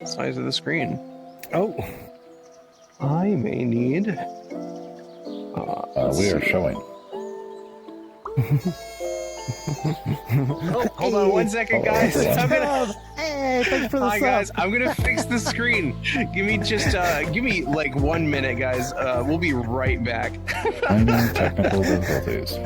size of the screen. Oh, I may need. We are showing. Oh, hold on 1 second, guys. I'm gonna... Hey, thanks for the Hi, sub. guys. I'm gonna fix the screen. Give me like 1 minute, guys. We'll be right back. Minor technical difficulties.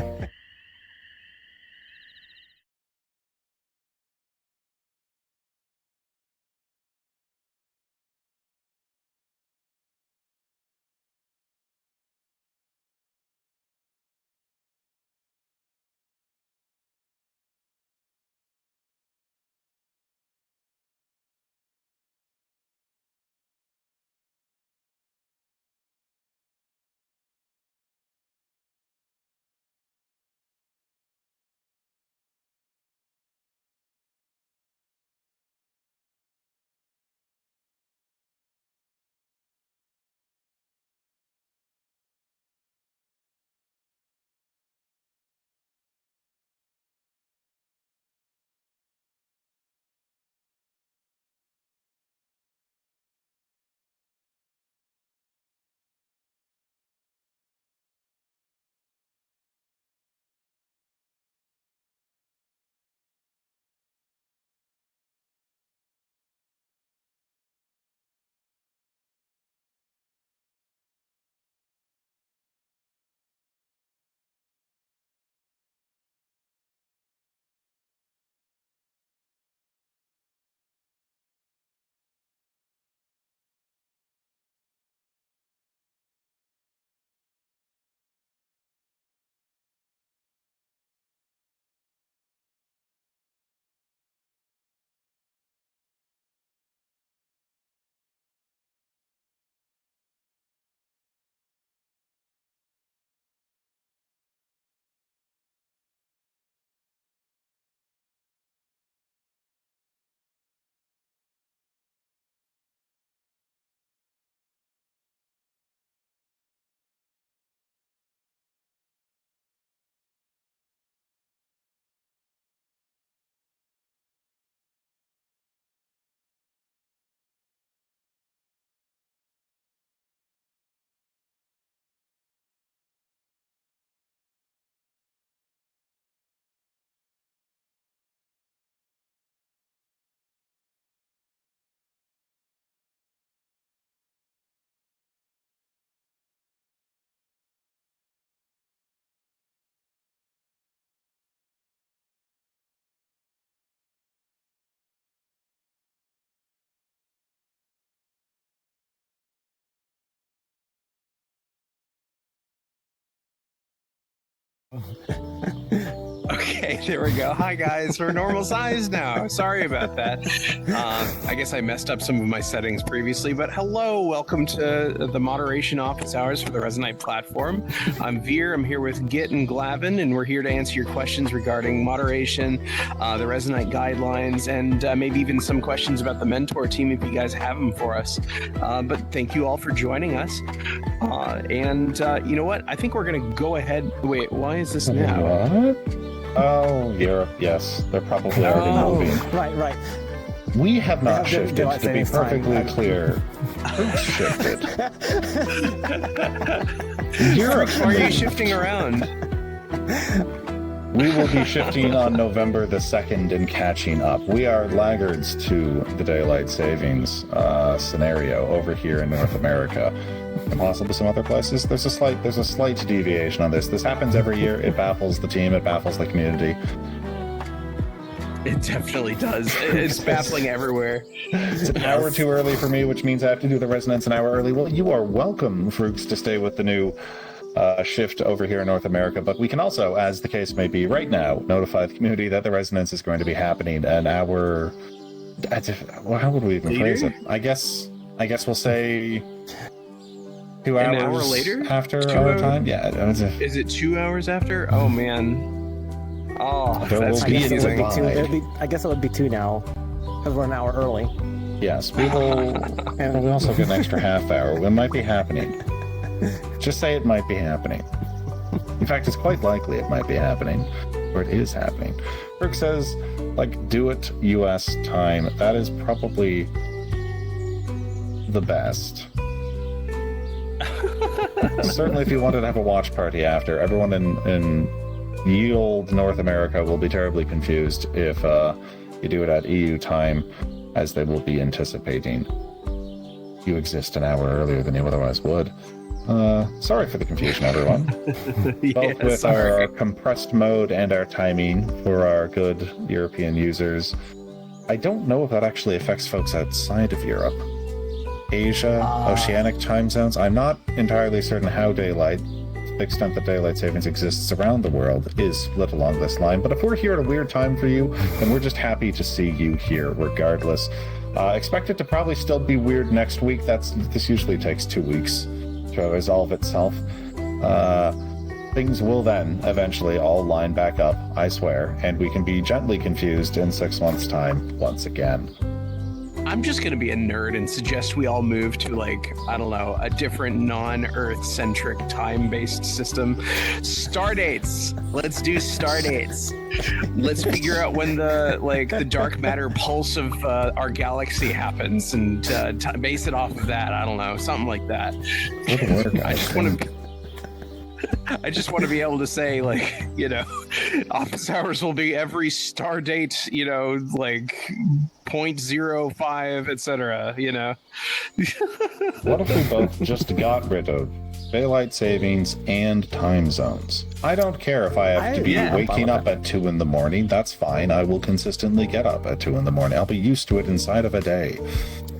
Okay, there we go. Hi, guys. We're normal size now. Sorry about that. I guess I messed up some of my settings previously, but hello. Welcome to the moderation office hours for the Resonite platform. I'm Veer. I'm here with Git and Glavin, and we're here to answer your questions regarding moderation, the Resonite guidelines, and maybe even some questions about the mentor team if you guys have them for us. But thank you all for joining us. And you know what? I think we're going to go ahead. Wait, why is this now? What? Oh, Europe, yes. They're probably already moving. Right. We have not They have shifted, daylight to be savings time. perfectly clear. Who shifted? Europe. Why are you shifting around? We will be shifting on November the 2nd and catching up. We are laggards to the daylight savings scenario over here in North America. And possibly some other places. There's a slight deviation on this. This happens every year. It baffles the team. It baffles the community. It definitely does. It's baffling everywhere. It's an hour too early for me, which means I have to do the resonance an hour early. Well, you are welcome, Fruits, to stay with the new shift over here in North America. But we can also, as the case may be right now, notify the community that the resonance is going to be happening an hour. Well, how would we even phrase it? I guess we'll say 2 hours An hour later? after 2 our hours? time. Yeah. Is it 2 hours after? Oh man. Oh, There that's will I be guess, it would confusing. be two, I guess it would be 2 now, because we're an hour early. Yes, we will. And we also get an extra half hour. It might be happening. Just say it might be happening. In fact, it's quite likely it might be happening, or it is happening. Brooke says, do it US time. That is probably the best. Certainly, if you wanted to have a watch party after, everyone in ye old North America will be terribly confused if you do it at EU time, as they will be anticipating you exist an hour earlier than you otherwise would. Sorry for the confusion, everyone. Both with our compressed mode and our timing for our good European users. I don't know if that actually affects folks outside of Europe. Asia, oceanic time zones. I'm not entirely certain how daylight, to the extent that daylight savings exists around the world, is split along this line. But if we're here at a weird time for you, then we're just happy to see you here regardless. Expect it to probably still be weird next week. This usually takes 2 weeks to resolve itself. Things will then eventually all line back up, I swear, and we can be gently confused in 6 months' time once again. I'm just going to be a nerd and suggest we all move to, I don't know, a different non-Earth-centric time-based system. Stardates! Let's do stardates. Let's figure out when the dark matter pulse of our galaxy happens and base it off of that. I don't know, something like that. I just want to be able to say, office hours will be every star date, 0.05, etc., What if we both just got rid of daylight savings and time zones? I don't care if I have to be waking up at 2 in the morning. That's fine. I will consistently get up at 2 in the morning. I'll be used to it inside of a day.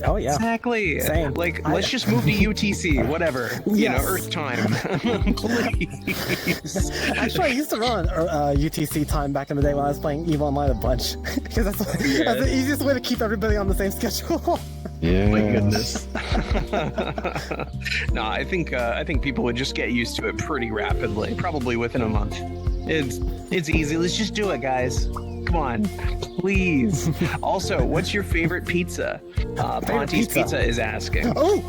Oh, yeah. Exactly. Same. Let's just move to UTC, whatever. Earth time. Please. Actually, I used to run UTC time back in the day when I was playing EVE Online a bunch. Because that's the easiest way to keep everybody on the same schedule. Yeah. My goodness. No, I think people would just get used to it pretty rapidly, probably within a month. It's easy. Let's just do it, guys. Come on, please. Also, what's your favorite pizza? Ponty's Pizza is asking. I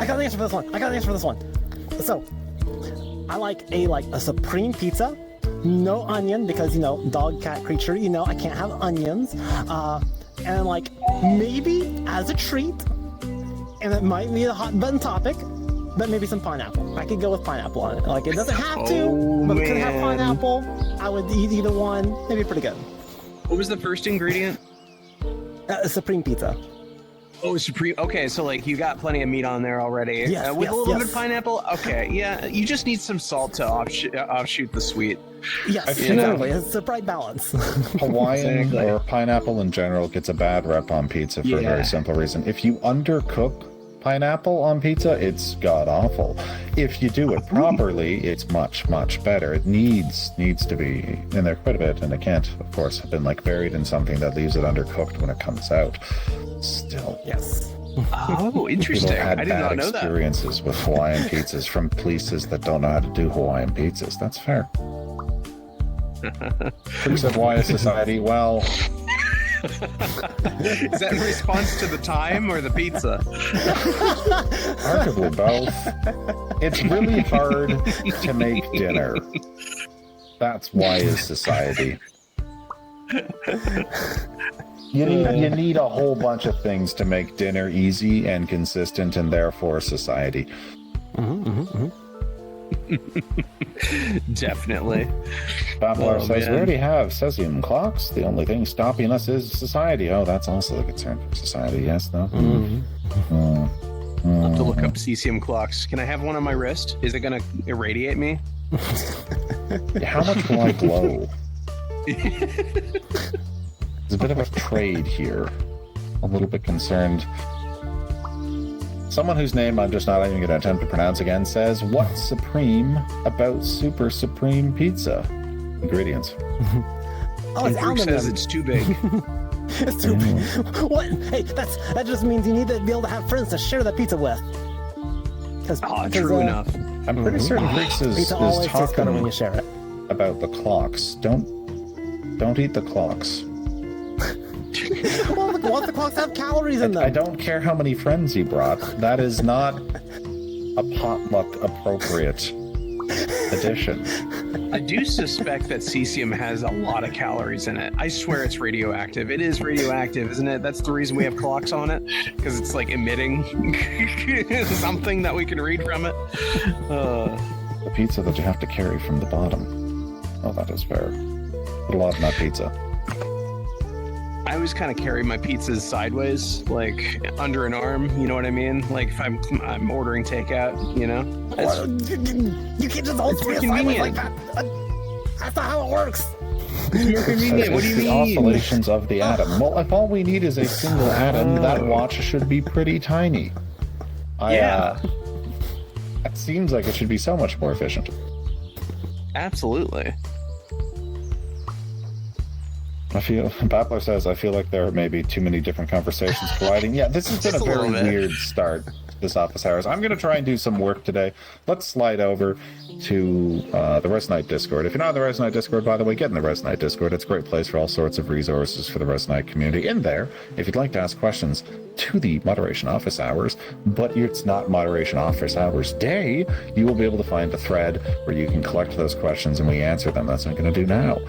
got an answer for this one. So, I like a supreme pizza, no onion because dog cat creature. I can't have onions. And maybe as a treat, and it might be a hot button topic, but maybe some pineapple. I could go with pineapple on it. It doesn't have to, but it could have pineapple. I would eat either one. Maybe pretty good. What was the first ingredient? Supreme pizza. Oh, supreme. Okay, so you got plenty of meat on there already. With a little bit of pineapple. Okay, yeah. You just need some salt to offshoot the sweet. Yes, exactly. It's a bright balance. Hawaiian or pineapple in general gets a bad rep on pizza for a very simple reason. If you undercook pineapple on pizza, it's god awful. If you do it properly, it's much, much better. It needs to be in there quite a bit, and it can't, of course, have been buried in something that leaves it undercooked when it comes out. Still. Yes. Oh, interesting. I did not know that. Experiences with Hawaiian pizzas from places that don't know how to do Hawaiian pizzas. That's fair. Who said why is society? Well, is that in response to the time or the pizza? arguably both. It's really hard to make dinner. That's why is society. You need a whole bunch of things to make dinner easy and consistent, and therefore society. Definitely. Babbler says, we already have cesium clocks. The only thing stopping us is society. Oh, that's also a concern for society, yes, though? I'll have to look up cesium clocks. Can I have one on my wrist? Is it going to irradiate me? How much will I glow? There's a bit of a trade here. A little bit concerned. Someone whose name I'm just not even going to attempt to pronounce again says, what's supreme about Super Supreme Pizza? Ingredients. It's Brooke says it's too big. It's too big. What? Hey, that just means you need to be able to have friends to share that pizza with. True enough. I'm pretty certain Greeks is always tastes better when talking you share it. about the clocks. Don't eat the clocks. Well, the clocks have calories in them. I don't care how many friends you brought. That is not a potluck appropriate edition. I do suspect that cesium has a lot of calories in it. I swear it's radioactive. It is radioactive, isn't it? That's the reason we have clocks on it, because it's like emitting something that we can read from it. The pizza that you have to carry from the bottom. Oh, that is fair. Put a lot in that pizza. I always kind of carry my pizzas sideways, like under an arm. You know what I mean? Like if I'm ordering takeout, you know. Well, you can't just hold it sideways like that. That's not how it works. It's more convenient. What do you the mean? Oscillations of the atom. Well, if all we need is a single atom, that watch should be pretty tiny. Yeah. That seems like it should be so much more efficient. Absolutely. Bappler says, I feel like there may be too many different conversations colliding. Yeah, this has been a very weird start to this office hours. I'm going to try and do some work today. Let's slide over to the Resonite Discord. If you're not in the Resonite Discord, by the way, get in the Resonite Discord. It's a great place for all sorts of resources for the Resonite community. In there, if you'd like to ask questions to the Moderation Office Hours, but it's not Moderation Office Hours Day, you will be able to find a thread where you can collect those questions and we answer them. That's what I'm going to do now.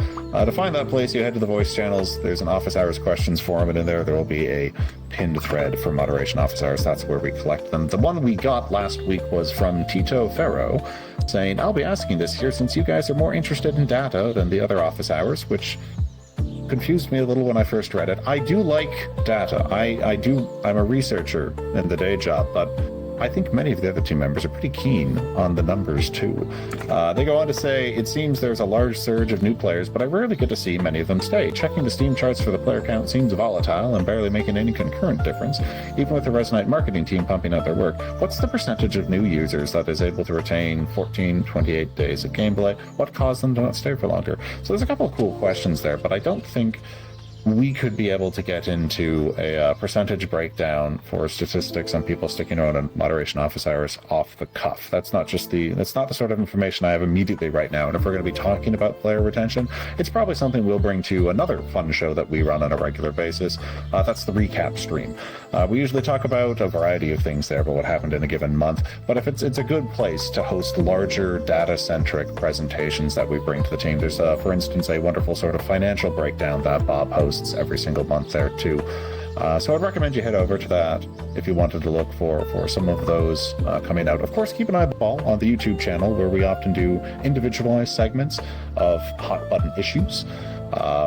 To find that place, you head to the voice channels. There's an Office Hours questions forum, and in there will be a pinned thread for Moderation Office Hours. That's where we collect them. The one we got last week was from Tito Ferro, saying, I'll be asking this here since you guys are more interested in data than the other office hours, which confused me a little when I first read it. I do like data. I'm a researcher in the day job, but I think many of the other team members are pretty keen on the numbers too. They go on to say, it seems there's a large surge of new players, but I rarely get to see many of them stay. Checking the Steam charts for the player count seems volatile and barely making any concurrent difference, even with the Resonite marketing team pumping out their work. What's the percentage of new users that is able to retain 14, 28 days of gameplay? What caused them to not stay for longer? So there's a couple of cool questions there, but I don't think we could be able to get into a percentage breakdown for statistics on people sticking around in Moderation Office Hours off the cuff. That's not the sort of information I have immediately right now. And if we're going to be talking about player retention, it's probably something we'll bring to another fun show that we run on a regular basis. That's the recap stream. We usually talk about a variety of things there, about what happened in a given month. But if it's a good place to host larger data-centric presentations that we bring to the team. There's, for instance, a wonderful sort of financial breakdown that Bob hosts every single month there too. So I'd recommend you head over to that if you wanted to look for some of those coming out. Of course, keep an eye on the ball on the YouTube channel, where we often do individualized segments of hot button issues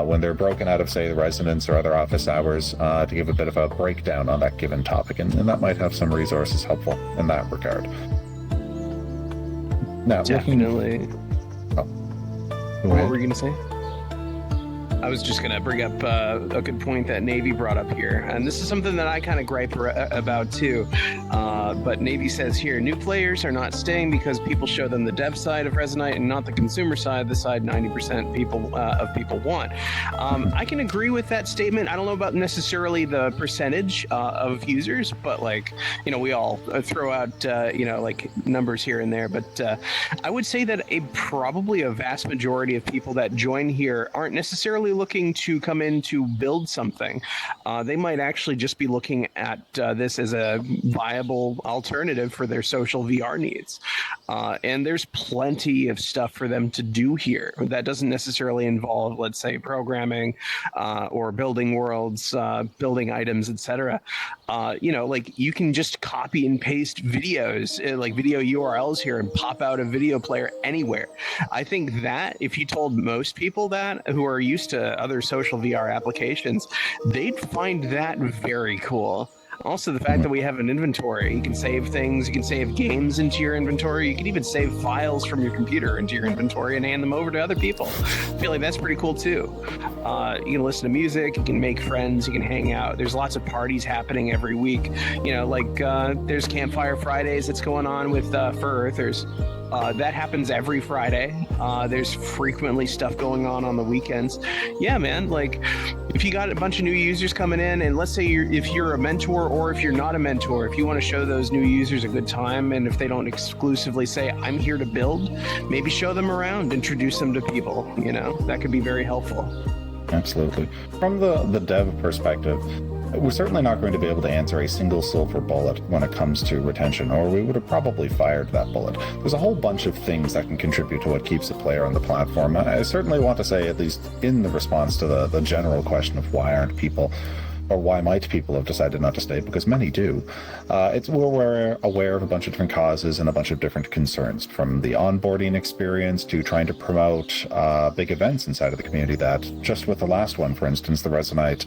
when they're broken out of, say, the Resonance or other office hours, to give a bit of a breakdown on that given topic, and that might have some resources helpful in that regard. Now, Definitely. What were you going to say? I was just going to bring up a good point that Navy brought up here. And this is something that I kind of gripe about too. But Navy says here, new players are not staying because people show them the dev side of Resonite and not the consumer side, the side 90% of people want. I can agree with that statement. I don't know about necessarily the percentage of users, but we all throw out, numbers here and there. But I would say that probably a vast majority of people that join here aren't necessarily looking to come in to build something. They might actually just be looking at this as a viable alternative for their social VR needs. And there's plenty of stuff for them to do here that doesn't necessarily involve, let's say, programming or building worlds, building items, etc. You can just copy and paste videos, like video URLs here, and pop out a video player anywhere. I think that if you told most people that who are used to other social VR applications, they'd find that very cool. Also, the fact that we have an inventory, you can save things, you can save games into your inventory, you can even save files from your computer into your inventory and hand them over to other people. I feel like that's pretty cool too. You can listen to music, you can make friends, you can hang out. There's lots of parties happening every week. There's Campfire Fridays that's going on with For Earthers. That happens every Friday. There's frequently stuff going on the weekends. Yeah, man, if you got a bunch of new users coming in, and let's say if you're a mentor or if you're not a mentor, if you want to show those new users a good time, and if they don't exclusively say, I'm here to build, maybe show them around, introduce them to people, that could be very helpful. Absolutely. From the dev perspective, we're certainly not going to be able to answer a single silver bullet when it comes to retention, or we would have probably fired that bullet. There's a whole bunch of things that can contribute to what keeps a player on the platform. I certainly want to say, at least in the response to the general question of why aren't people, or why might people have decided not to stay, because many do. We're aware of a bunch of different causes and a bunch of different concerns, from the onboarding experience to trying to promote big events inside of the community that, just with the last one, for instance, the Resonite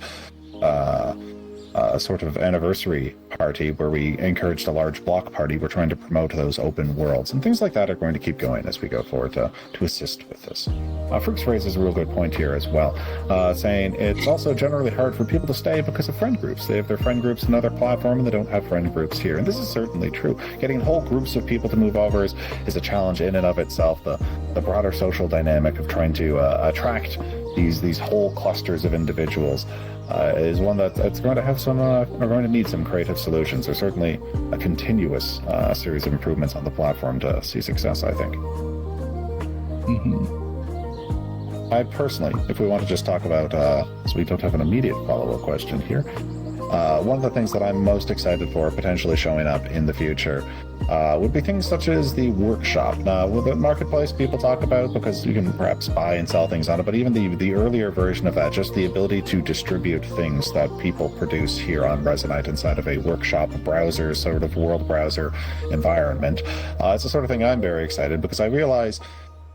sort of anniversary party where we encouraged a large block party, we're trying to promote those open worlds, and things like that are going to keep going as we go forward to assist with this. Fruix raises a real good point here as well, saying it's also generally hard for people to stay because of friend groups. They have their friend groups in another platform and they don't have friend groups here, and this is certainly true. Getting whole groups of people to move over is a challenge in and of itself. The broader social dynamic of trying to attract these whole clusters of individuals is one that's going to have some, are going to need some creative solutions. There's certainly a continuous series of improvements on the platform to see success, I think. I personally, if we want to just talk about, so we don't have an immediate follow-up question here, one of the things that I'm most excited for potentially showing up in the future would be things such as the workshop. Now, with the marketplace, people talk about because you can perhaps buy and sell things on it, but even the earlier version of that, just the ability to distribute things that people produce here on Resonite inside of a workshop browser, sort of world browser environment. It's the sort of thing I'm very excited, because I realize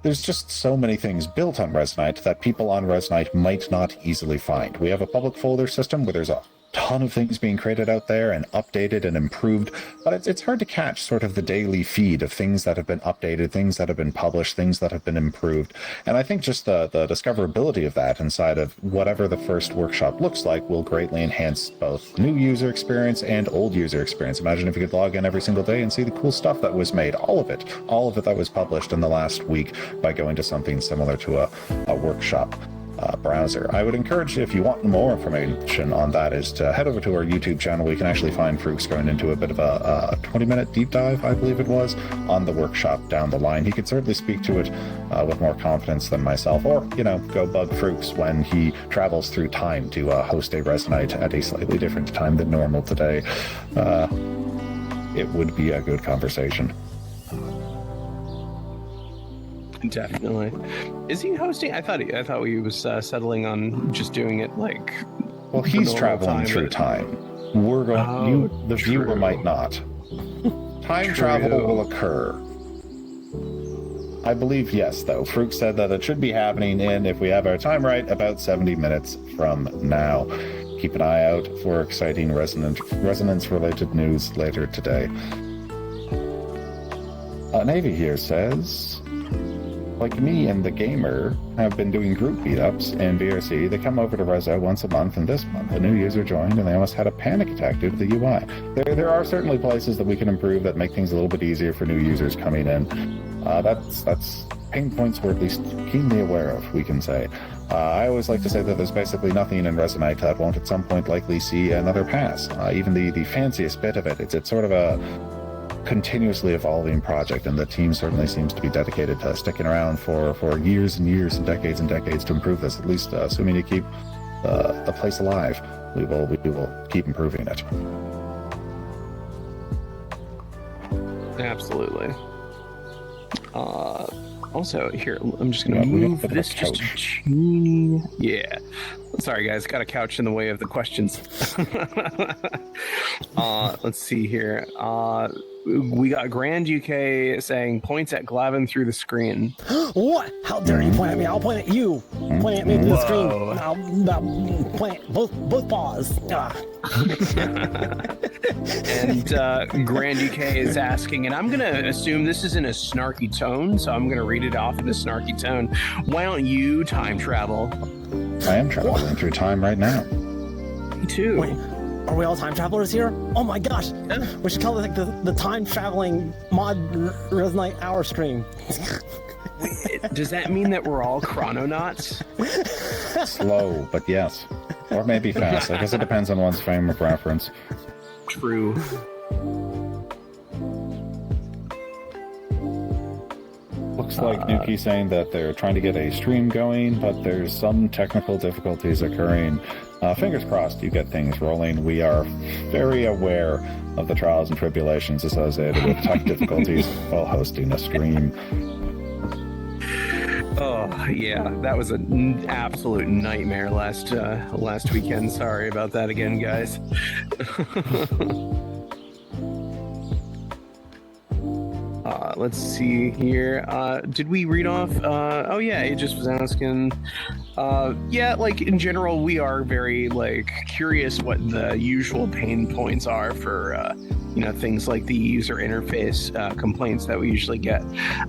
there's just so many things built on Resonite that people on Resonite might not easily find. We have a public folder system where there's a ton of things being created out there and updated and improved, but it's hard to catch sort of the daily feed of things that have been updated, things that have been published, things that have been improved. And I think just the discoverability of that inside of whatever the first workshop looks like will greatly enhance both new user experience and old user experience. Imagine if you could log in every single day and see the cool stuff that was made, all of it that was published in the last week by going to something similar to a workshop browser. I would encourage, if you want more information on that, is to head over to our YouTube channel. We can actually find Fruix going into a bit of a 20-minute deep dive, I believe it was, on the workshop down the line. He could certainly speak to it with more confidence than myself, or, go bug Fruix when he travels through time to host a Resonite at a slightly different time than normal today. It would be a good conversation. Definitely. Is he hosting? I thought he was settling on just doing it like. Well, he's traveling through time. We're going. The viewer might not. Time travel will occur. I believe yes, though. Fruix said that it should be happening in, if we have our time right, about 70 minutes from now. Keep an eye out for exciting resonance-related news later today. Navy here says, like me and the gamer have been doing group meetups in VRC. They come over to Rezo once a month, and this month a new user joined and they almost had a panic attack due to the UI. There are certainly places that we can improve that make things a little bit easier for new users coming in. That's pain points we're at least keenly aware of, we can say. I always like to say that there's basically nothing in Resonite that won't at some point likely see another pass. Even the fanciest bit of it, it's sort of a continuously evolving project, and the team certainly seems to be dedicated to sticking around for years and years and decades to improve this, at least assuming you keep the place alive. We will keep improving it. Absolutely. Also, here, I'm just going to move this just a teeny. Yeah. Sorry, guys. Got a couch in the way of the questions. Let's see here. We got Grand UK saying points at Glavin through the screen. What? How dare you point at me? I'll point at you. Pointing at me through the screen. I'll point at both paws. And Grand UK is asking, and I'm going to assume this is in a snarky tone, so I'm going to read it off in a snarky tone. Why don't you time travel? I am traveling through time right now. Me too. Wait, are we all time travelers here? Oh my gosh! Yeah. We should call it like the time traveling mod Resonite hour stream. Does that mean that we're all chrononauts? Slow, but yes. Or maybe fast. I guess it depends on one's frame of reference. True. looks like Nuki saying that they're trying to get a stream going, but there's some technical difficulties occurring. Fingers crossed you get things rolling. We are very aware of the trials and tribulations associated with tech difficulties while hosting a stream. Oh yeah, that was an absolute nightmare last weekend. Sorry about that again, guys. Let's see here. Did we read off? Oh yeah, it just was asking. Yeah, like in general, we are very like curious what the usual pain points are for things like the user interface complaints that we usually get.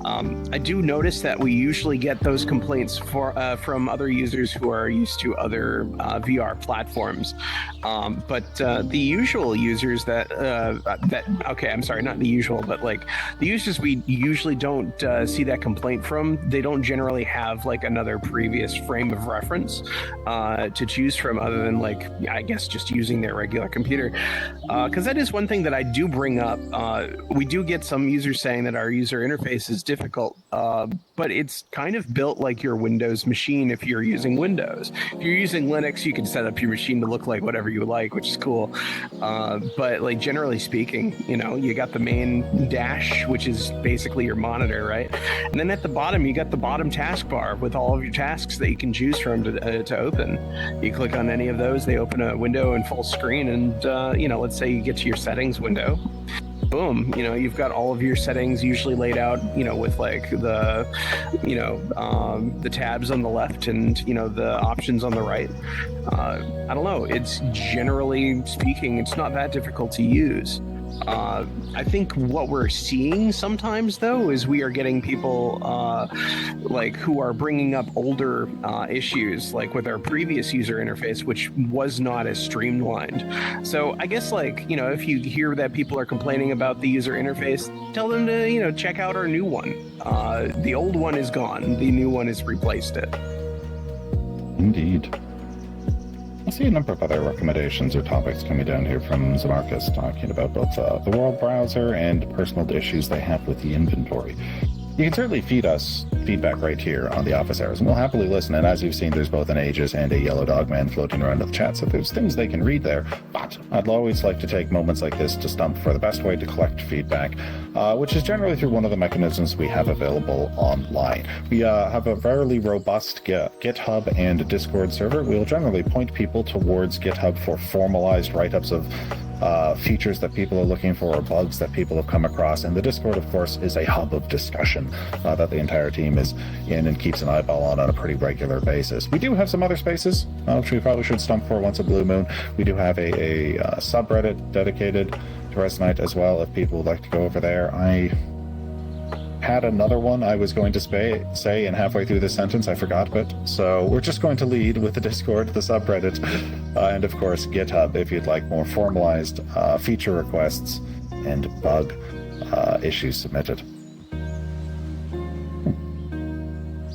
I do notice that we usually get those complaints from other users who are used to other VR platforms. But the usual users okay, I'm sorry, not the usual, but like the users we usually don't see that complaint from, they don't generally have like another previous frame of reference to choose from other than like, I guess, just using their regular computer. Because that is one thing that I do bring up. We do get some users saying that our user interface is difficult, but it's kind of built like your Windows machine if you're using Windows. If you're using Linux, you can set up your machine to look like whatever you like, which is cool. But like generally speaking, you got the main dash, which is basically your monitor, right? And then at the bottom, you got the bottom taskbar with all of your tasks that you can choose from to open. You click on any of those, they open a window in full screen, and let's say you get to your settings window. Boom, you've got all of your settings usually laid out, with like the tabs on the left and, the options on the right. I don't know. It's generally speaking, it's not that difficult to use. I think what we're seeing sometimes, though, is we are getting people who are bringing up older issues, like with our previous user interface, which was not as streamlined. So I guess, if you hear that people are complaining about the user interface, tell them to, check out our new one. The old one is gone. The new one has replaced it. Indeed. I see a number of other recommendations or topics coming down here from Zamarcus talking about both the world browser and personal issues they have with the inventory. You can certainly feed us feedback right here on the office hours, and we'll happily listen. And as you've seen, there's both an Aegis and a Yellow Dog Man floating around in the chat, so there's things they can read there. But I'd always like to take moments like this to stump for the best way to collect feedback, which is generally through one of the mechanisms we have available online. We have a very robust GitHub and Discord server. We'll generally point people towards GitHub for formalized write-ups of features that people are looking for or bugs that people have come across. And the Discord, of course, is a hub of discussion that the entire team is in and keeps an eyeball on a pretty regular basis. We do have some other spaces, which we probably should stump for once a blue moon. We do have a subreddit dedicated to Resonite as well, if people would like to go over there. I had another one I was going to say, and halfway through the sentence I forgot it. So we're just going to lead with the Discord, the subreddit, and of course GitHub if you'd like more formalized feature requests and bug issues submitted.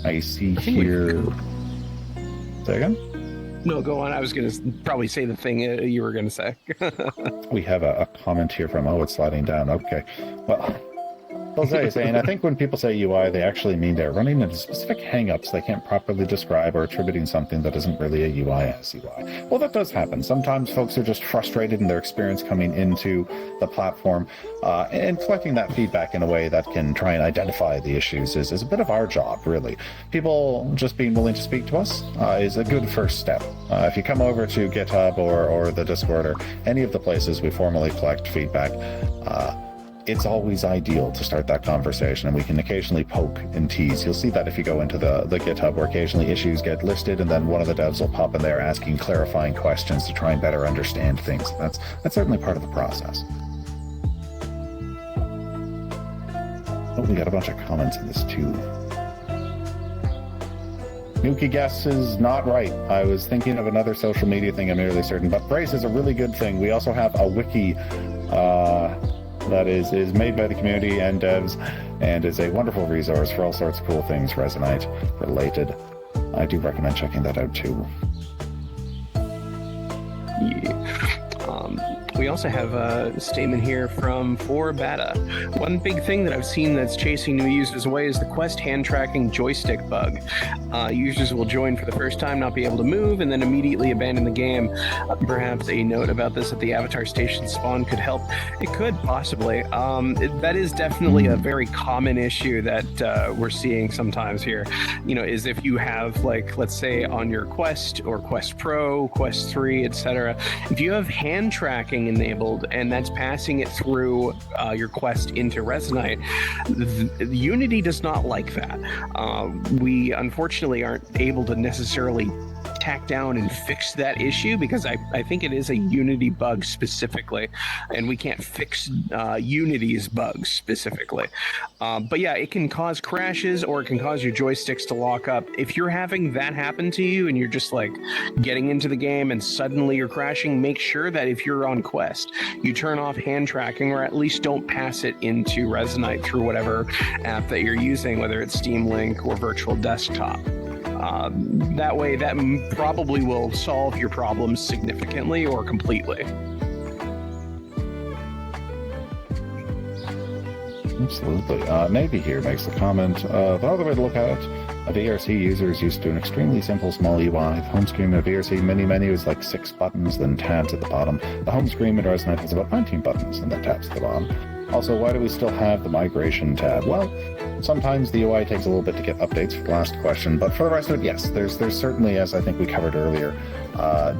I see here. Say again? No, go on. I was going to probably say the thing you were going to say. We have a comment here from, it's sliding down. Okay. Well, Jose is saying, I think when people say UI, they actually mean they're running into specific hangups they can't properly describe or attributing something that isn't really a UI as UI. Well, that does happen. Sometimes folks are just frustrated in their experience coming into the platform, and collecting that feedback in a way that can try and identify the issues is a bit of our job, really. People just being willing to speak to us is a good first step. If you come over to GitHub or the Discord or any of the places we formally collect feedback, it's always ideal to start that conversation, and we can occasionally poke and tease. You'll see that if you go into the GitHub, where occasionally issues get listed, and then one of the devs will pop in there asking clarifying questions to try and better understand things. That's certainly part of the process. Oh, we got a bunch of comments in this too. Nuki guess is not right. I was thinking of another social media thing, I'm nearly certain, but Brace is a really good thing. We also have a wiki that is made by the community and devs, and is a wonderful resource for all sorts of cool things Resonite related. I do recommend checking that out too. Yeah. we also have a statement here from 4Bata. One big thing that I've seen that's chasing new users away is the Quest hand tracking joystick bug. Users will join for the first time, not be able to move, and then immediately abandon the game. Perhaps a note about this at the Avatar Station spawn could help. It could, possibly. That is definitely a very common issue that we're seeing sometimes here. You know, is if you have, like, let's say on your Quest or Quest Pro, Quest 3, etc., if you have hand tracking enabled and that's passing it through your Quest into Resonite, Unity does not like that. We unfortunately aren't able to necessarily tack down and fix that issue because I think it is a Unity bug specifically, and we can't fix Unity's bugs specifically. But yeah, it can cause crashes or it can cause your joysticks to lock up. If you're having that happen to you and you're just like getting into the game and suddenly you're crashing, make sure that if you're on Quest, you turn off hand tracking or at least don't pass it into Resonite through whatever app that you're using, whether it's Steam Link or Virtual Desktop. That way, that probably will solve your problems significantly or completely. Absolutely. Navy here makes the comment, the other way to look at it, a VRC user is used to an extremely simple small UI. The home screen of a VRC mini menu is like 6 buttons, then tabs at the bottom. The home screen in Resonite has about 19 buttons, and then tabs at the bottom. Also, why do we still have the migration tab? Well, sometimes the UI takes a little bit to get updates for the last question, but for the rest of it, yes, there's certainly, as I think we covered earlier,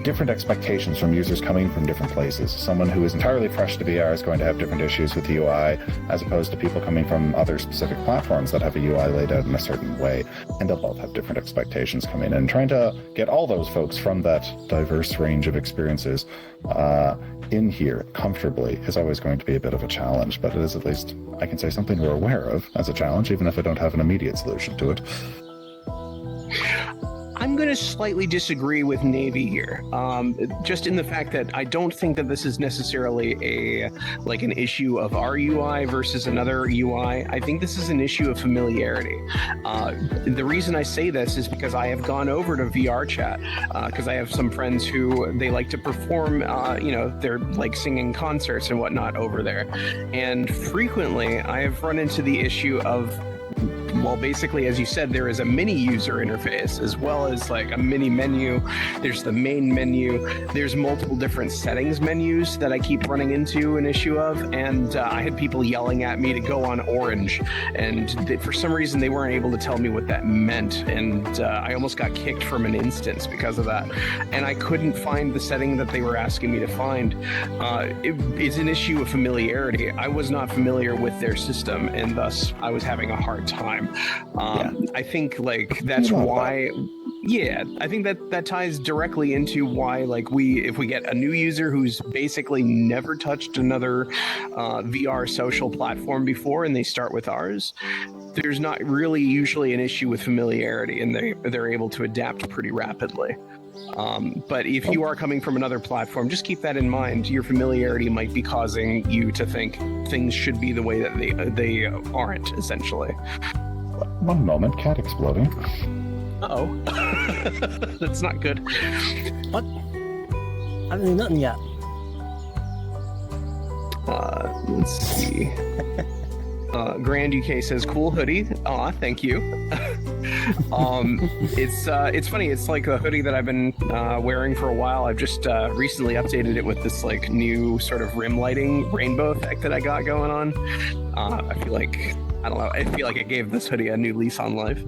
different expectations from users coming from different places. Someone who is entirely fresh to VR is going to have different issues with the UI, as opposed to people coming from other specific platforms that have a UI laid out in a certain way, and they'll both have different expectations coming in. And trying to get all those folks from that diverse range of experiences in here comfortably is always going to be a bit of a challenge, but it is at least, I can say, something we're aware of as a challenge, even if I don't have an immediate solution to it. I'm going to slightly disagree with Navy here, just in the fact that I don't think that this is necessarily an issue of our UI versus another UI. I think this is an issue of familiarity. The reason I say this is because I have gone over to VR chat because I have some friends who they like to perform, they're like singing concerts and whatnot over there, and frequently I have run into the issue of, well, basically, as you said, there is a mini user interface as well as like a mini menu. There's the main menu. There's multiple different settings menus that I keep running into an issue of. And I had people yelling at me to go on orange. And for some reason, they weren't able to tell me what that meant. And I almost got kicked from an instance because of that. And I couldn't find the setting that they were asking me to find. It's an issue of familiarity. I was not familiar with their system, and thus I was having a hard time. I think like that's why. Yeah, I think that ties directly into why, like, if we get a new user who's basically never touched another VR social platform before and they start with ours, there's not really usually an issue with familiarity, and they're able to adapt pretty rapidly. But if you are coming from another platform, just keep that in mind. Your familiarity might be causing you to think things should be the way that they aren't, essentially. One moment, cat exploding. Uh-oh. That's not good. What? I didn't do nothing yet. Let's see. Grand UK says, cool hoodie. Aw, thank you. It's funny. It's like a hoodie that I've been wearing for a while. I've just recently updated it with this like new sort of rim lighting rainbow effect that I got going on. I feel like I gave this hoodie a new lease on life.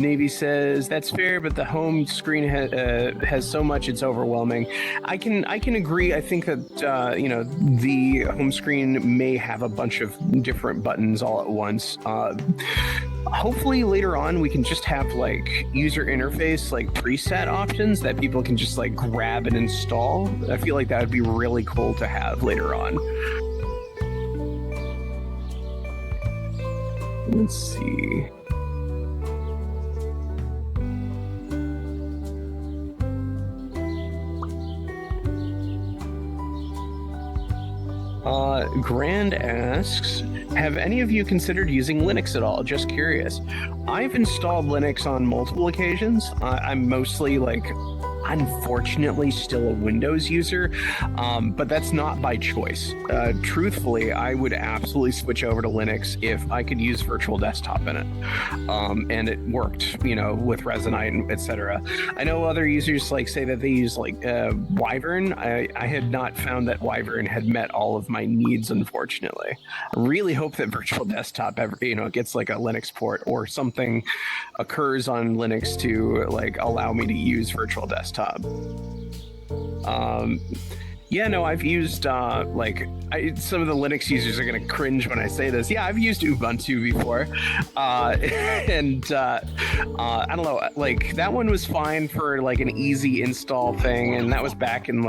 Navy says, that's fair, but the home screen has so much, it's overwhelming. I can agree. I think that the home screen may have a bunch of different buttons all at once. Hopefully later on we can just have like user interface like preset options that people can just like grab and install. I feel like that would be really cool to have later on. Let's see. Grand asks, have any of you considered using Linux at all? Just curious. I've installed Linux on multiple occasions. I'm mostly like, unfortunately still a Windows user, but that's not by choice. Truthfully, I would absolutely switch over to Linux if I could use virtual desktop in it. And it worked, with Resonite, etc. I know other users say that they use Wyvern. I had not found that Wyvern had met all of my needs, unfortunately. I really hope that virtual desktop ever, gets a Linux port or something occurs on Linux to allow me to use virtual desktop. I've used some of the Linux users are going to cringe when I say this. Yeah, I've used Ubuntu before. And I don't know, that one was fine for an easy install thing. And that was back in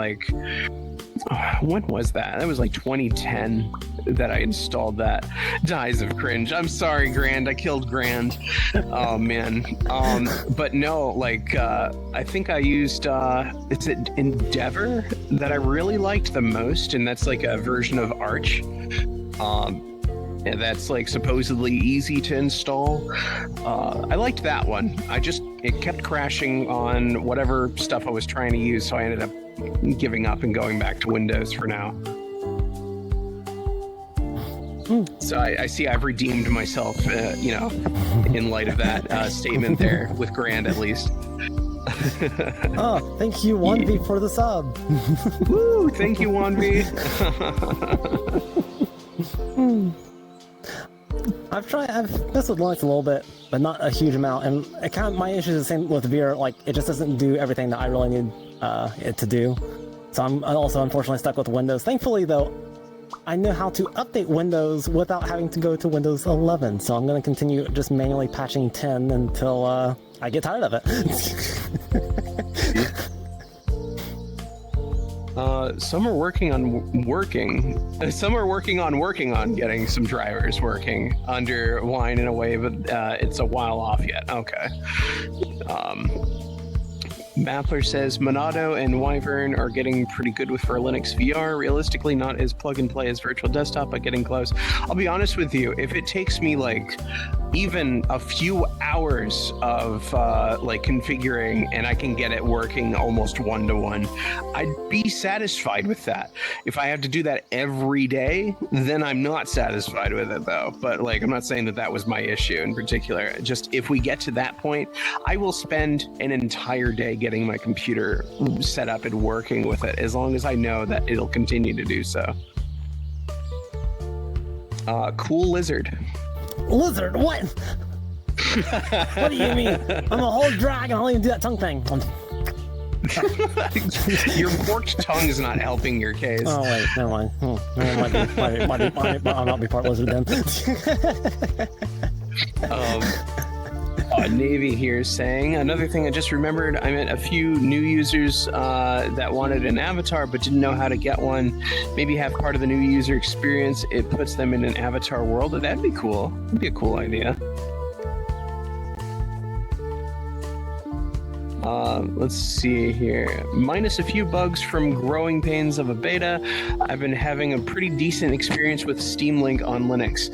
when was that? That was 2010 that I installed that. Dies of cringe. I'm sorry, Grand. I killed Grand. Oh, man. But no, I think I used, is it Endeavor that I really liked the most? And that's a version of Arch. And that's supposedly easy to install. I liked that one. It kept crashing on whatever stuff I was trying to use, so I ended up giving up and going back to Windows for now. So I see I've redeemed myself, in light of that statement there, with Grand at least. Oh, thank you, 1V, for the sub. Woo, thank you, 1V. I've messed with Linux a little bit, but not a huge amount, and my issue is the same with Veer. It just doesn't do everything that I really need it to do. So I'm also unfortunately stuck with Windows. Thankfully, though, I know how to update Windows without having to go to Windows 11. So I'm going to continue just manually patching 10 until I get tired of it. Some are working on getting some drivers working under Wine in a way, but it's a while off yet. Okay. Mappler says Monado and Wyvern are getting pretty good for Linux VR. Realistically, not as plug and play as virtual desktop, but getting close. I'll be honest with you, if it takes me even a few hours of configuring and I can get it working almost 1-to-1, I'd be satisfied with that. If I have to do that every day, then I'm not satisfied with it though. But I'm not saying that was my issue in particular. Just if we get to that point, I will spend an entire day getting my computer set up and working with it, as long as I know that it'll continue to do so. Cool Lizard. Lizard, what? What do you mean? I'm a whole dragon. I'll even do that tongue thing. Your forked tongue is not helping your case. Oh wait, never mind. I'll not be part lizard then. Navy here saying, another thing I just remembered, I met a few new users that wanted an avatar but didn't know how to get one. Maybe have part of the new user experience. It puts them in an avatar world. That'd be cool. That'd be a cool idea. Let's see here. Minus a few bugs from growing pains of a beta, I've been having a pretty decent experience with Steam Link on Linux.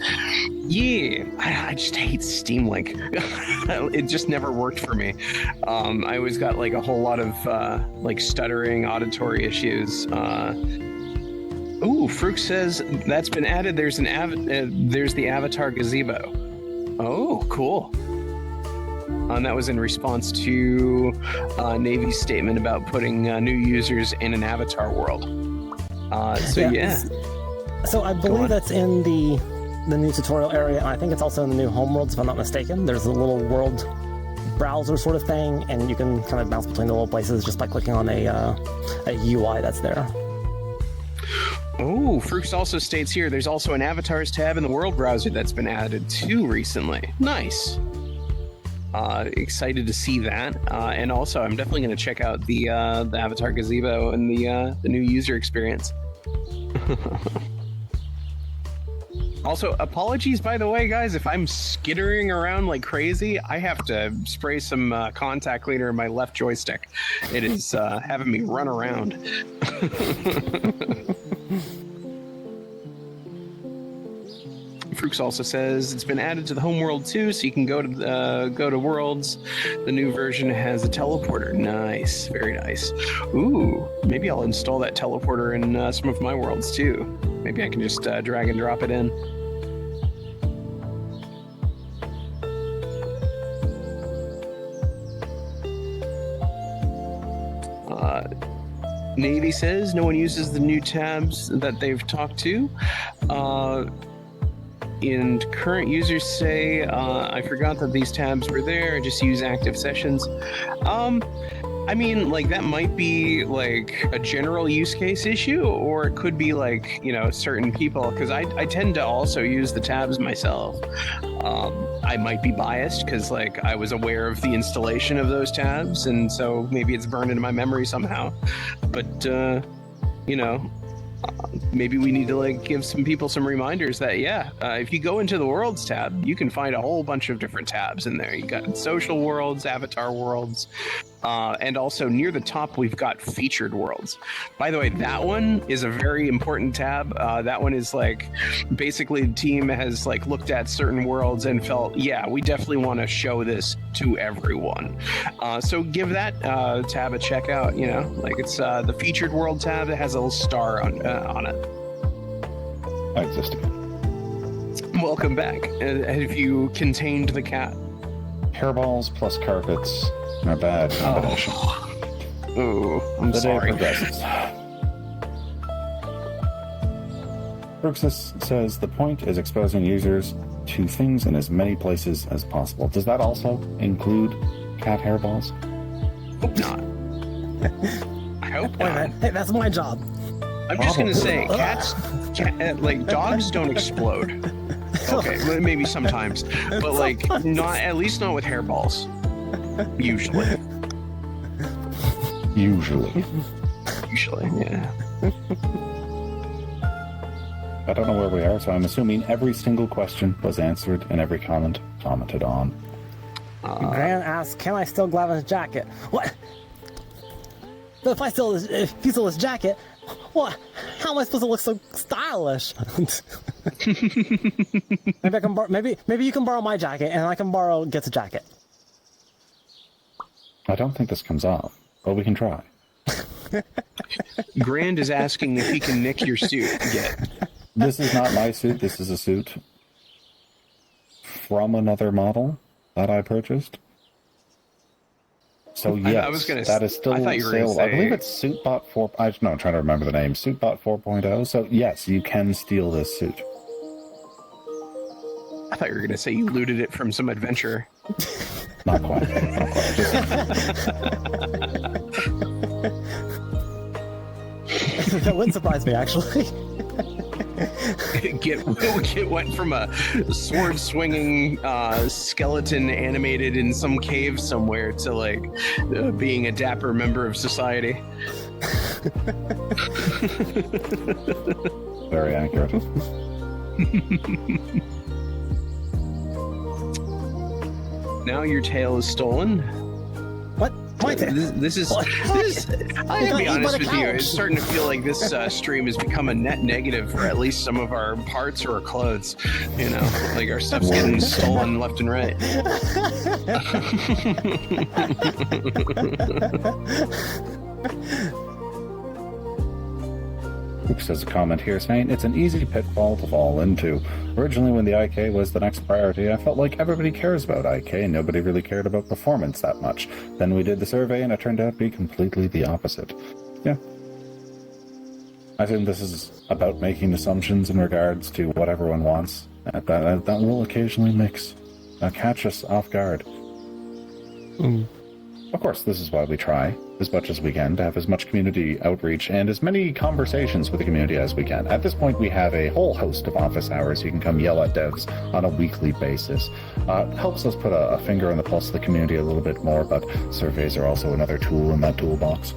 Yeah, I just hate Steam Link. It just never worked for me. I always got a whole lot of stuttering auditory issues. Ooh, Fruch says that's been added. There's the Avatar Gazebo. Oh, cool. And that was in response to Navy's statement about putting new users in an avatar world. Yeah. So I believe that's in the new tutorial area. I think it's also in the new homeworlds, if I'm not mistaken. There's a little world browser sort of thing, and you can kind of bounce between the little places just by clicking on a UI that's there. Oh, Fruch also states here, there's also an avatars tab in the world browser that's been added too recently. Nice. Excited to see that, and also I'm definitely going to check out the Avatar Gazebo and the new user experience. Also, apologies by the way, guys, if I'm skittering around like crazy. I have to spray some contact cleaner in my left joystick. It is having me run around. Frooks also says it's been added to the home world too, so you can go to worlds. The new version has a teleporter. Nice, very nice. Ooh, maybe I'll install that teleporter in some of my worlds too. Maybe I can just drag and drop it in. Navy says no one uses the new tabs that they've talked to. And current users say, I forgot that these tabs were there. I just use active sessions. I mean, like, that might be like a general use case issue, or it could be like, you know, certain people, because I tend to also use the tabs myself. I might be biased because, like, I was aware of the installation of those tabs, and so maybe it's burned into my memory somehow. But, you know, maybe we need to, like, give some people some reminders that, if you go into the Worlds tab, you can find a whole bunch of different tabs in there. You got social worlds, avatar worlds, and also near the top, we've got featured worlds. By the way, that one is a very important tab. That one is like, basically the team has like looked at certain worlds and felt, yeah, we definitely want to show this to everyone. So give that tab a check out, you know, like it's the featured world tab that has a little star on it. I exist again. Welcome back. Have you contained the cat? Hairballs plus carpets are a bad combination. Oh, I'm the sorry. day progresses. Bruxus says the point is exposing users to things in as many places as possible. Does that also include cat hairballs? Hope not. I hope not. Hey, that's my job. I'm just going to say, like, dogs don't explode. Okay, maybe sometimes, but like, not, at least not with hairballs. Usually. Usually, yeah. I don't know where we are, so I'm assuming every single question was answered and every comment commented on. Gran asks, can I still grab his jacket? What? But if he steal his jacket, what? How am I supposed to look so stylish? Maybe I can maybe you can borrow my jacket and I can borrow Get's jacket. I don't think this comes off, but we can try. Grand is asking if he can nick your suit. This is not my suit. This is a suit from another model that I purchased. So yes, that is still saleable. I believe it's Suitbot 4. I'm trying to remember the name. Suitbot 4.0. So yes, you can steal this suit. I thought you were going to say you looted it from some adventurer. Not quite. Not quite. That wouldn't surprise me, actually. Get went from a sword swinging skeleton animated in some cave somewhere to like being a dapper member of society. Very accurate. Now your tail is stolen. What? My tail? This is. I gotta be honest with you. It's starting to feel like this stream has become a net negative for at least some of our parts or our clothes. You know, like our stuff's getting stolen left and right. Oops, there's a comment here saying it's an easy pitfall to fall into. Originally, when the IK was the next priority, I felt like everybody cares about IK and nobody really cared about performance that much. Then we did the survey and it turned out to be completely the opposite. Yeah. I think this is about making assumptions in regards to what everyone wants. That will occasionally catch us off guard. Of course, this is why we try as much as we can to have as much community outreach and as many conversations with the community as we can. At this point, we have a whole host of office hours you can come yell at devs on a weekly basis. It helps us put a finger on the pulse of the community a little bit more, but surveys are also another tool in that toolbox.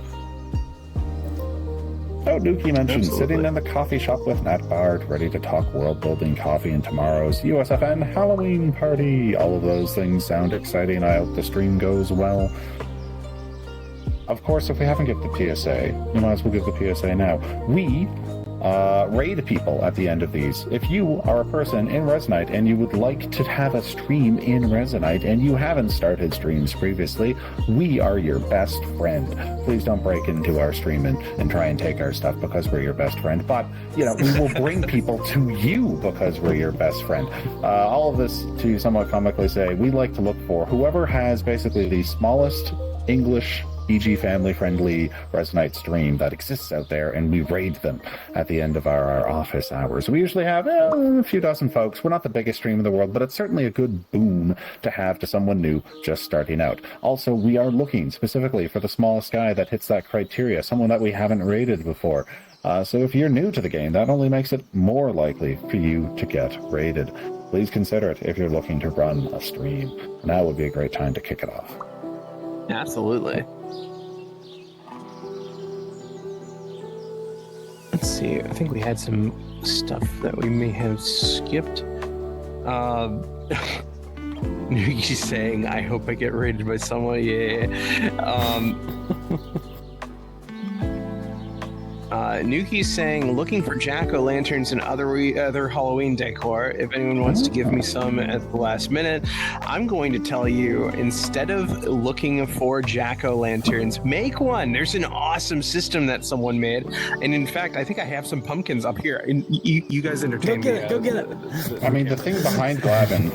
Oh, Nuki mentioned sitting in the coffee shop with Nat Bard, ready to talk world-building coffee in tomorrow's USFN Halloween party. All of those things sound exciting. I hope the stream goes well. Of course, if we haven't given the PSA, we might as well give the PSA now. We raid people at the end of these. If you are a person in Resonite and you would like to have a stream in Resonite and you haven't started streams previously, we are your best friend. Please don't break into our stream and try and take our stuff because we're your best friend. But, we will bring people to you because we're your best friend. All of this to somewhat comically say, we like to look for whoever has basically the smallest English PG family-friendly Resonite stream that exists out there, and we raid them at the end of our office hours. We usually have a few dozen folks. We're not the biggest stream in the world, but it's certainly a good boon to have to someone new just starting out. Also, we are looking specifically for the smallest guy that hits that criteria, someone that we haven't raided before. So if you're new to the game, that only makes it more likely for you to get raided. Please consider it if you're looking to run a stream. Now would be a great time to kick it off. Absolutely. Let's see. I think we had some stuff that we may have skipped. Nuki's saying, "I hope I get raided by someone." Yeah. Nuki's saying, "Looking for jack-o'-lanterns and other Halloween decor. If anyone wants to give me some at the last minute, I'm going to tell you, instead of looking for jack-o'-lanterns, make one. There's an awesome system that someone made, and in fact, I think I have some pumpkins up here. And you guys entertain me. Go get it. I mean, the thing behind Glavin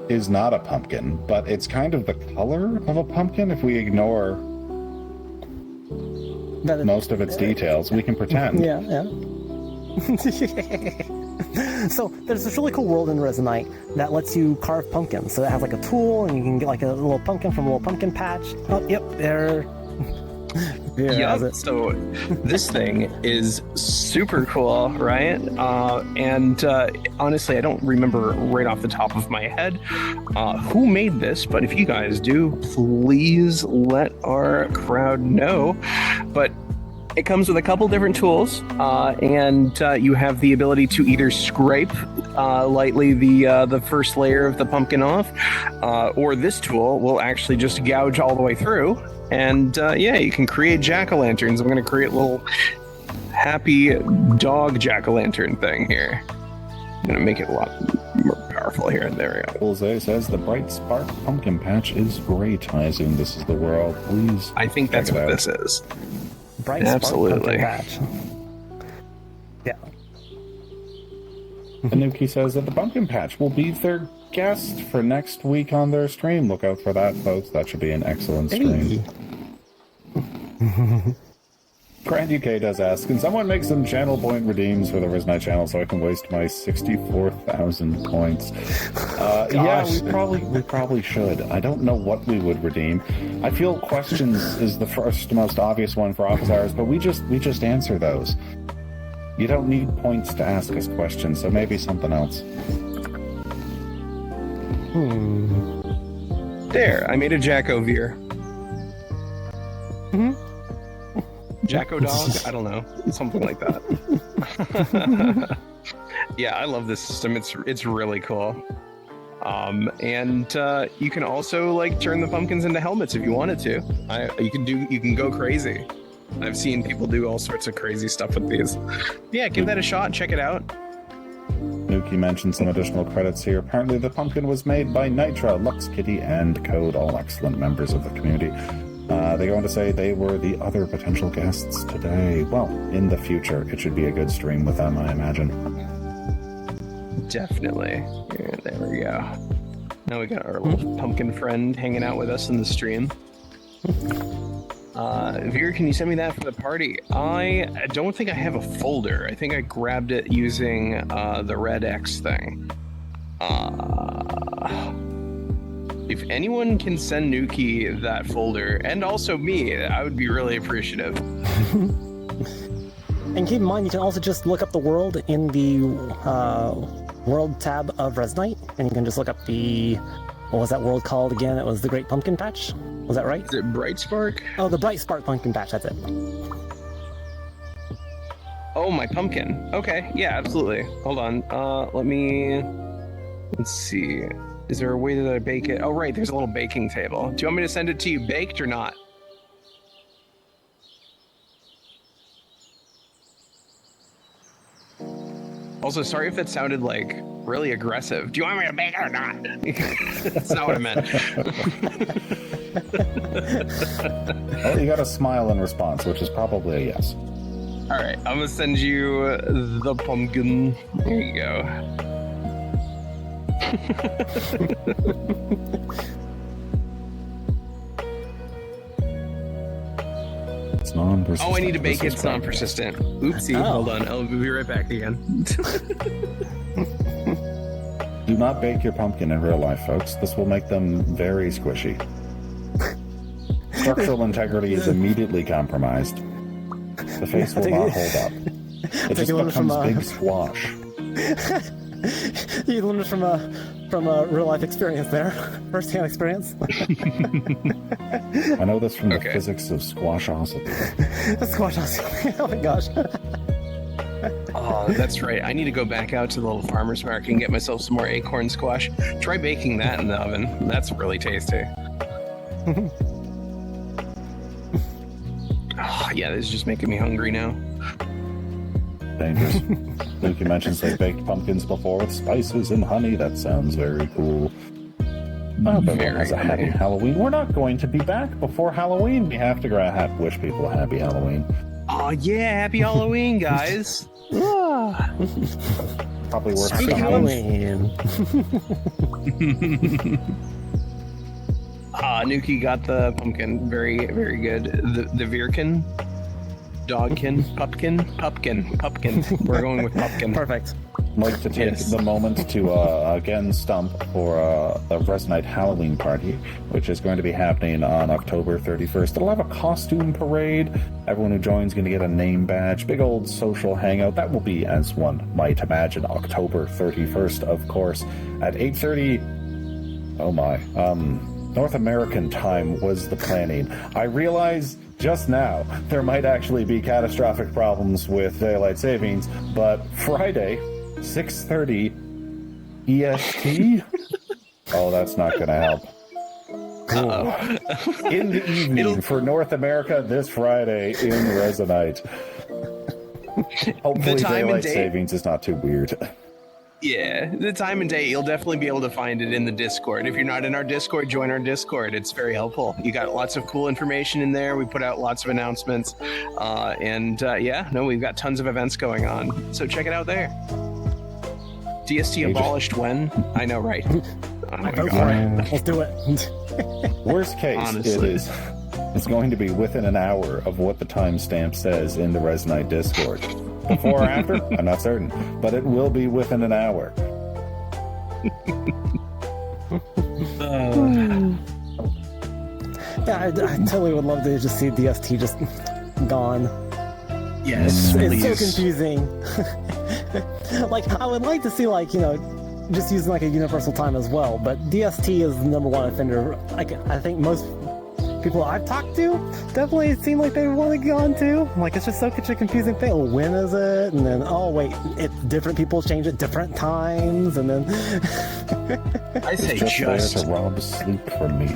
is not a pumpkin, but it's kind of the color of a pumpkin. If we ignore most of its details, we can pretend. Yeah. So there's this really cool world in Resonite that lets you carve pumpkins. So it has like a tool, and you can get like a little pumpkin from a little pumpkin patch. Oh, yep, there. Yep. So this thing is super cool, right? And honestly, I don't remember right off the top of my head who made this, but if you guys do, please let our crowd know. But it comes with a couple different tools, and you have the ability to either scrape lightly the first layer of the pumpkin off, or this tool will actually just gouge all the way through. And you can create jack-o'-lanterns. I'm going to create a little happy dog jack-o'-lantern thing here. I'm going to make it a lot more powerful here. There we go. Jose says the Bright Spark Pumpkin Patch is great. I assume this is the world. Please. I think that's what this is. Bright Absolutely. Spark Pumpkin Patch. Yeah. Anuki says that the Pumpkin Patch will be their guest for next week on their stream. Look out for that, folks. That should be an excellent stream. Grand UK does ask, can someone make some channel point redeems for the Resonite channel so I can waste my 64,000 points? Yeah, we probably should. I don't know what we would redeem. I feel questions is the first most obvious one for office hours, but we just answer those. You don't need points to ask us questions, so maybe something else. There, I made a Jacko-veer. Jacko dog? I don't know. Something like that. Yeah, I love this system. It's really cool. And you can also turn the pumpkins into helmets if you wanted to. You can go crazy. I've seen people do all sorts of crazy stuff with these. Yeah, give that a shot. Check it out. Nuki mentioned some additional credits here. Apparently the pumpkin was made by Nitra, Lux Kitty, and Code, all excellent members of the community. They go on to say they were the other potential guests today. Well, in the future, it should be a good stream with them, I imagine. Definitely. Yeah, there we go. Now we got our little pumpkin friend hanging out with us in the stream. Veer, can you send me that for the party? I don't think I have a folder. I think I grabbed it using the Red X thing. If anyone can send Nuki that folder, and also me, I would be really appreciative. And keep in mind, you can also just look up the world in the world tab of Resonite, and you can just look up the... What was that world called again? It was the Great Pumpkin Patch? Was that right? Is it Bright Spark? Oh, the Bright Spark Pumpkin Patch, that's it. Oh, my pumpkin. Okay, yeah, absolutely. Hold on. Let's see. Is there a way that I bake it? Oh, right, there's a little baking table. Do you want me to send it to you baked or not? Also, sorry if that sounded like really aggressive. Do you want me to bake it or not? That's not what I meant. Well, you got a smile in response, which is probably a yes. All right, I'm gonna send you the pumpkin. There you go. It's non-persistent. Oh, I need to bake it. This is It's great. non-persistent. Oopsie. Oh. Hold on. I'll be right back again. Do not bake your pumpkin in real life, folks. This will make them very squishy. Structural integrity is immediately compromised. The face will not hold up. It just becomes big squash. You learned from a real life experience there, first-hand experience. I know this from the Okay. physics of squashosity. Squash. Oh my gosh. Oh, that's right. I need to go back out to the little farmer's market and get myself some more acorn squash. Try baking that in the oven. That's really tasty. Oh, yeah, this is just making me hungry now. Dangerous. Luke, you mentioned they baked pumpkins before with spices and honey. That sounds very cool. I hope everyone has a happy Very. Halloween. We're not going to be back before Halloween. We have to wish people a happy Halloween. Oh, yeah. Happy Halloween, guys. Ah. Probably worth Happy stopping. Halloween. Nuki got the pumpkin. Very, very good. The Virkin. Dogkin. Pupkin. We're going with Pupkin. Perfect. I'd like to take Yes. the moment to again stump for the Resonite Halloween party, which is going to be happening on October 31st. It'll have a costume parade. Everyone who joins is going to get a name badge. Big old social hangout. That will be, as one might imagine, October 31st, of course, at 8:30. Oh my. North American time was the planning. I realize just now there might actually be catastrophic problems with daylight savings, but Friday, 6:30 EST? Oh, that's not going to help. In the evening for North America this Friday in Resonite. Hopefully time and daylight date. savings is not too weird. Yeah, the time and date, you'll definitely be able to find it in the Discord. If you're not in our Discord, join our Discord. It's very helpful. You got lots of cool information in there. We put out lots of announcements. We've got tons of events going on. So check it out there. DST abolished when? I know, right? Oh my Go God. for it. Let's do it. Worst case, Honestly. it's going to be within an hour of what the timestamp says in the Resonite Discord. Before or after? I'm not certain, but it will be within an hour. Yeah, I totally would love to just see DST just gone. Yes, It's so please. confusing. Like, I would like to see, just using like a universal time as well, but DST is the number one offender. I think most people I've talked to definitely seem like they want to go on too. Like, it's just such a confusing thing. Oh, when is it? And then, oh wait, different people change at different times, and then I say Just there just. to rob sleep from me.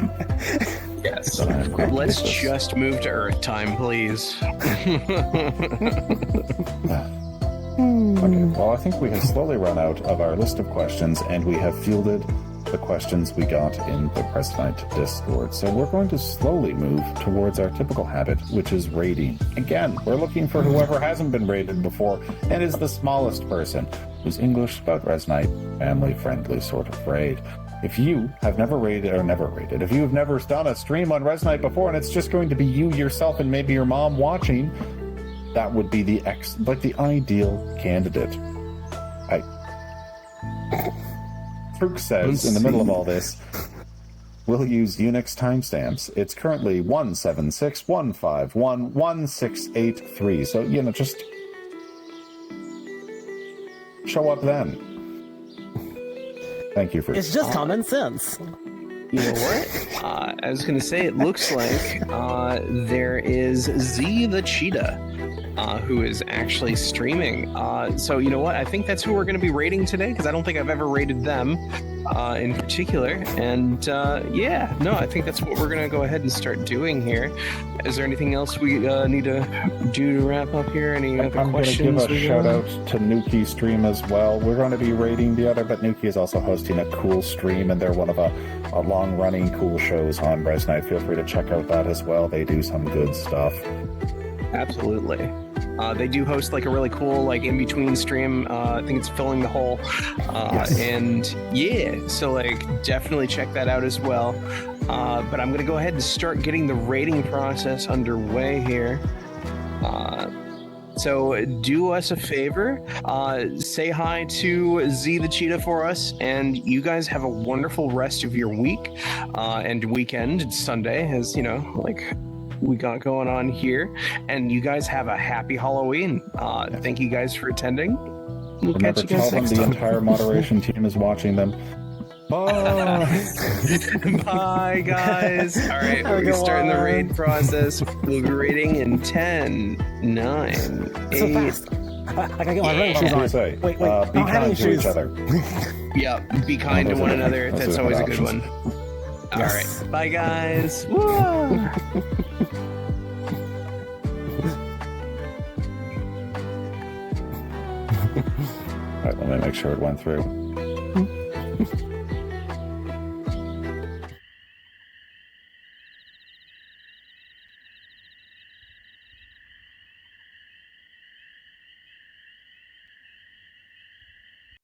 Yes. I'm great Let's with this. just move to Earth time, please. Okay, well, I think we have slowly run out of our list of questions, and we have fielded the questions we got in the Resonite Discord. So we're going to slowly move towards our typical habit, which is raiding. Again, we're looking for whoever hasn't been raided before and is the smallest person who's English about Resonite, family-friendly sort of raid. If you have never raided, if you have never done a stream on Resonite before and it's just going to be you, yourself, and maybe your mom watching, that would be the ideal candidate. Fruke says, in the middle of all this, we'll use Unix timestamps. It's currently 176.151.1683. So, just show up then. Thank you for... it's just common sense. You know what? I was going to say, it looks like there is Z the Cheetah who is actually streaming. So you know what? I think that's who we're going to be rating today, because I don't think I've ever rated them in particular. And yeah, no, I think that's what we're going to go ahead and start doing here. Is there anything else we need to do to wrap up here? Any other questions? I'm going to give a shout out to Nuki stream as well. We're going to be rating the other, but Nuki is also hosting a cool stream, and they're one of a long-running cool shows on Resonite. Feel free to check out that as well. They do some good stuff. Absolutely. They do host like a really cool like in-between stream. I think it's Filling the Hole. Yes. And yeah, so like definitely check that out as well. But I'm going to go ahead and start getting the rating process underway here. So do us a favor, say hi to Z the Cheetah for us, and you guys have a wonderful rest of your week and weekend. It's Sunday, as you know, like we got going on here, and you guys have a happy Halloween. Thank you guys for attending. We'll Remember, catch you guys tell them next the time. entire moderation team is watching them. Bye. Bye, guys. All right, Have a we're good starting the one. raid process. We'll be raiding in 10, 9, 8. So fast. I gotta get my running What shoes do you on. say? Wait, Be I don't have any kind to shoes. each other. Yeah, be kind to those are one good- another. those That's are always a good good options. one. All Yes. right, bye, guys. Woo! All right, let me make sure it went through.